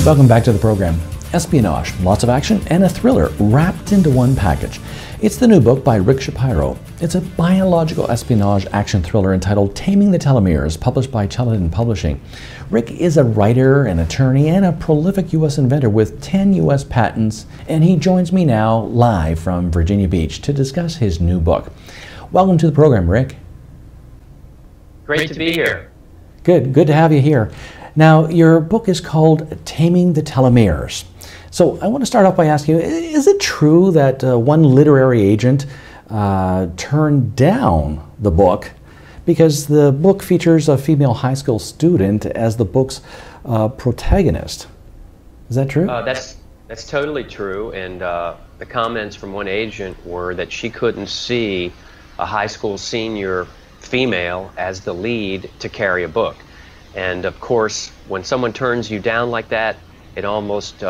Welcome back to the program. Espionage, lots of action, and a thriller wrapped into one package. It's the new book by Rick Shapiro. It's a biological espionage action thriller entitled Taming the Telomeres, published by Chelatin Publishing. Rick is a writer, an attorney, and a prolific U.S. inventor with 10 U.S. patents, and he joins me now live from Virginia Beach to discuss his new book. Welcome to the program, Rick. Great to be here. Good to have you here. Now, your book is called Taming the Telomeres. So I want to start off by asking you, is it true that one literary agent turned down the book because the book features a female high school student as the book's protagonist? Is that true? That's totally true, and the comments from one agent were that she couldn't see a high school senior female as the lead to carry a book. And of course, when someone turns you down like that, it almost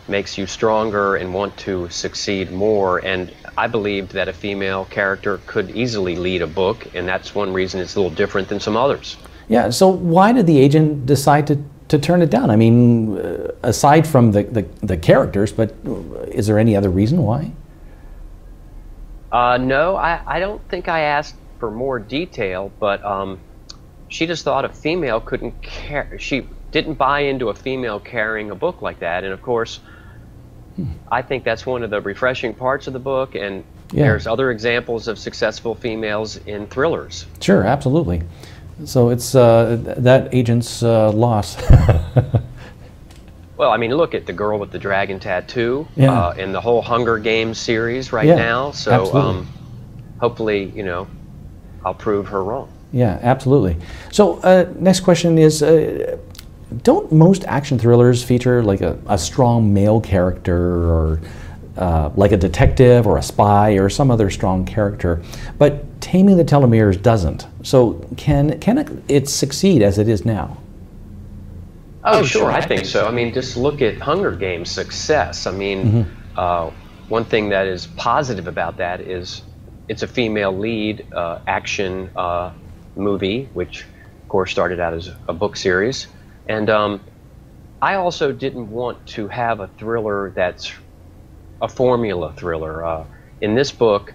makes you stronger and want to succeed more. And I believed that a female character could easily lead a book, and that's one reason it's a little different than some others. Yeah, so why did the agent decide to turn it down? I mean, aside from the characters, but is there any other reason why? No, I don't think I asked for more detail, but she just thought a female couldn't she didn't buy into a female carrying a book like that. And of course, I think that's one of the refreshing parts of the book, and there's other examples of successful females in thrillers. Sure, absolutely. So it's that agent's loss. Well, I mean, look at the girl with the dragon tattoo in the whole Hunger Games series right now. So hopefully, you know, I'll prove her wrong. Yeah, absolutely. So next question is, don't most action thrillers feature like a strong male character, or like a detective or a spy or some other strong character? But Taming the Telomeres doesn't. So can it succeed as it is now? Oh, sure, I think so. I mean, just look at Hunger Games' success. I mean, one thing that is positive about that is it's a female lead action movie, which of course started out as a book series. And I also didn't want to have a thriller that's a formula thriller. In this book,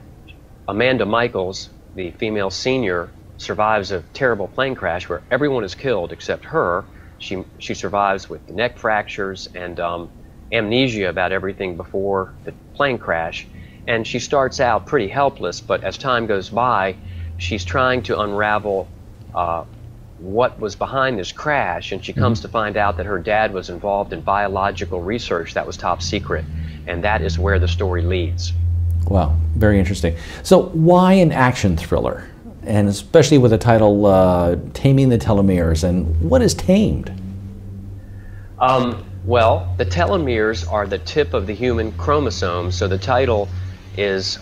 Amanda Michaels, the female senior, survives a terrible plane crash where everyone is killed except her. She survives with neck fractures and amnesia about everything before the plane crash. And she starts out pretty helpless, but as time goes by, she's trying to unravel what was behind this crash, and she comes to find out that her dad was involved in biological research that was top secret, and that is where the story leads. Wow, very interesting. So why an action thriller? And especially with the title Taming the Telomeres, and what is tamed? Well, the telomeres are the tip of the human chromosome, so the title is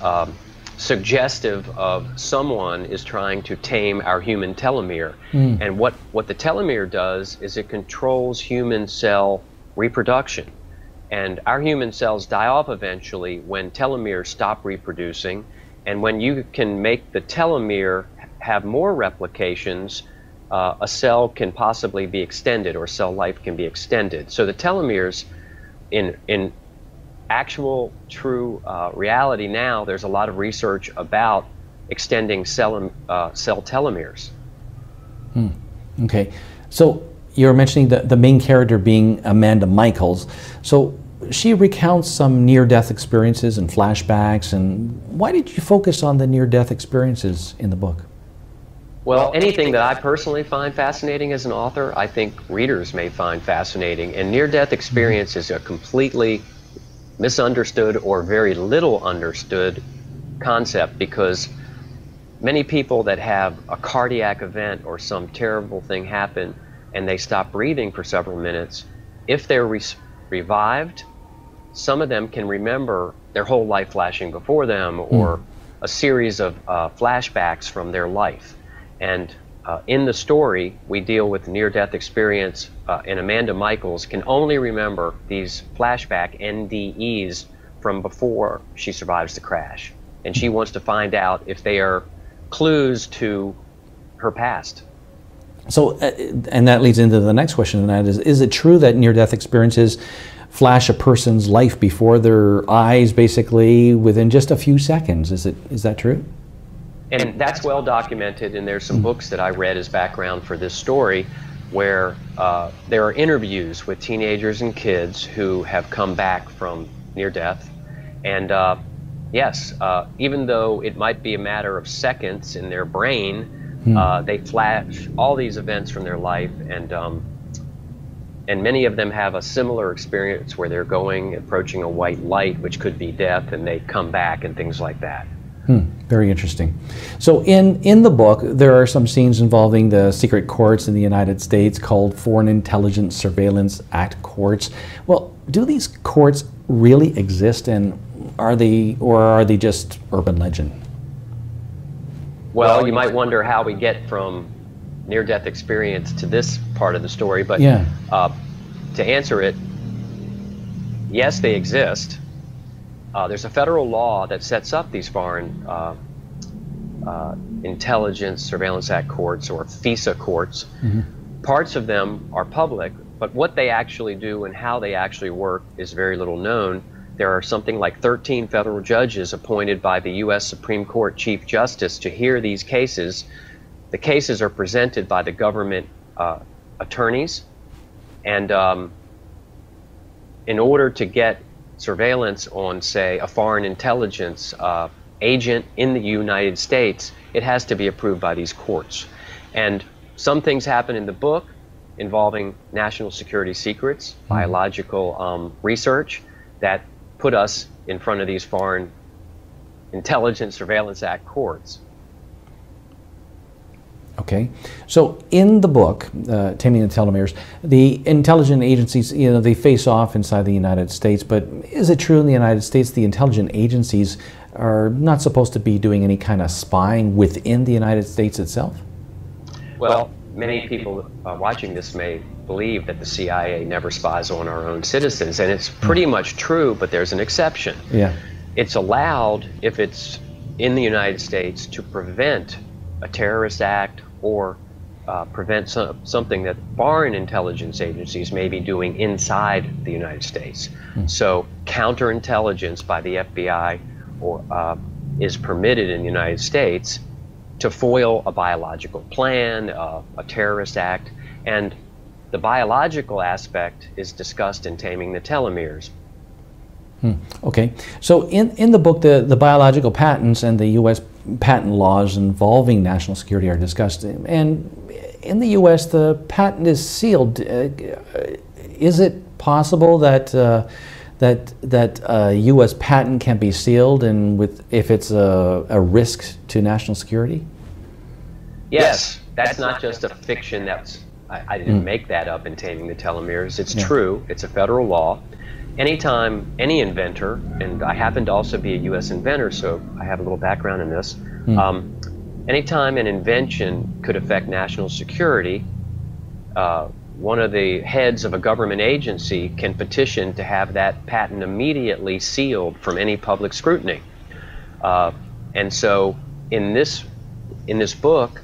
suggestive of someone is trying to tame our human telomere. And what the telomere does is it controls human cell reproduction. And our human cells die off eventually when telomeres stop reproducing. And when you can make the telomere have more replications, a cell can possibly be extended, or cell life can be extended. So the telomeres, in actual true reality now, there's a lot of research about extending cell telomeres. Okay, so you're mentioning the main character being Amanda Michaels. So she recounts some near-death experiences and flashbacks, and why did you focus on the near-death experiences in the book? Well, anything that I personally find fascinating as an author, I think readers may find fascinating. And near-death experience is a completely misunderstood or very little understood concept, because many people that have a cardiac event or some terrible thing happen and they stop breathing for several minutes, if they're revived, some of them can remember their whole life flashing before them, or a series of flashbacks from their life. And in the story, we deal with near-death experience, and Amanda Michaels can only remember these flashback NDEs from before she survives the crash. And she wants to find out if they are clues to her past. So, and that leads into the next question, and that is it true that near-death experiences flash a person's life before their eyes, basically, within just a few seconds? Is that true? And that's well documented, and there's some books that I read as background for this story where there are interviews with teenagers and kids who have come back from near death. And yes, even though it might be a matter of seconds in their brain, they flash all these events from their life, and many of them have a similar experience where they're approaching a white light, which could be death, and they come back and things like that. Very interesting. So in the book, there are some scenes involving the secret courts in the United States called Foreign Intelligence Surveillance Act courts. Well, do these courts really exist, and are they just urban legend? Well, you might wonder how we get from near-death experience to this part of the story, but to answer it, yes, they exist. There's a federal law that sets up these Foreign Intelligence Surveillance Act courts, or FISA courts. Parts of them are public, but what they actually do and how they actually work is very little known. There are something like 13 federal judges appointed by the U.S. Supreme Court Chief Justice to hear these cases. The cases are presented by the government attorneys, and in order to get surveillance on, say, a foreign intelligence agent in the United States, it has to be approved by these courts. And some things happen in the book involving national security secrets, biological research, that put us in front of these Foreign Intelligence Surveillance Act courts. Okay, so in the book, Taming the Telomeres, the intelligence agencies, they face off inside the United States, but is it true in the United States the intelligence agencies are not supposed to be doing any kind of spying within the United States itself? Well, many people watching this may believe that the CIA never spies on our own citizens, and it's pretty much true, but there's an exception. It's allowed, if it's in the United States, to prevent a terrorist act or prevent something that foreign intelligence agencies may be doing inside the United States. So counterintelligence by the FBI is permitted in the United States to foil a biological plan, a terrorist act, and the biological aspect is discussed in Taming the Telomeres. Okay, so in the book, the biological patents and the U.S. patent laws involving national security are discussed, and in the U.S. the patent is sealed. Is it possible that that a U.S. patent can be sealed, and if it's a risk to national security? Yes, that's not just a fiction. I didn't make that up in Taming the Telomeres. It's true. It's a federal law. Anytime any inventor, and I happen to also be a U.S. inventor, so I have a little background in this, anytime an invention could affect national security, one of the heads of a government agency can petition to have that patent immediately sealed from any public scrutiny. And so in this book,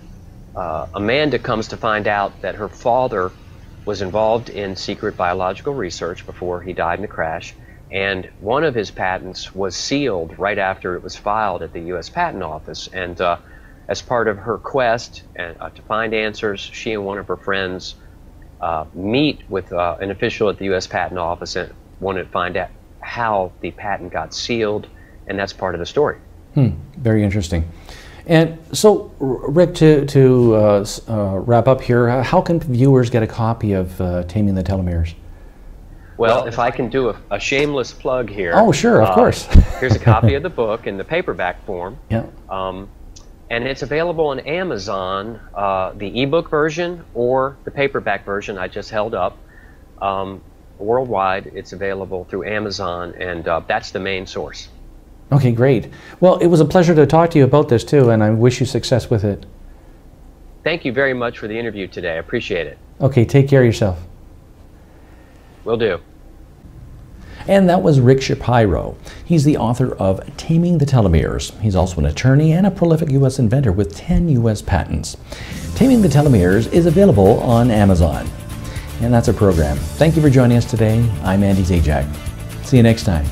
Amanda comes to find out that her father was involved in secret biological research before he died in a crash, and one of his patents was sealed right after it was filed at the U.S. Patent Office. And as part of her quest to find answers, she and one of her friends meet with an official at the U.S. Patent Office and wanted to find out how the patent got sealed, and that's part of the story. Very interesting. And so, Rick, to wrap up here, how can viewers get a copy of Taming the Telomeres? Well, if I can do a shameless plug here. Oh, sure, of course. Here's a copy of the book in the paperback form. Yeah. And it's available on Amazon, the ebook version or the paperback version I just held up. Worldwide, it's available through Amazon, and that's the main source. Okay, great. Well, it was a pleasure to talk to you about this too, and I wish you success with it. Thank you very much for the interview today. I appreciate it. Okay, take care of yourself. Will do. And that was Rick Shapiro. He's the author of Taming the Telomeres. He's also an attorney and a prolific U.S. inventor with 10 U.S. patents. Taming the Telomeres is available on Amazon. And that's our program. Thank you for joining us today. I'm Andy Zajac. See you next time.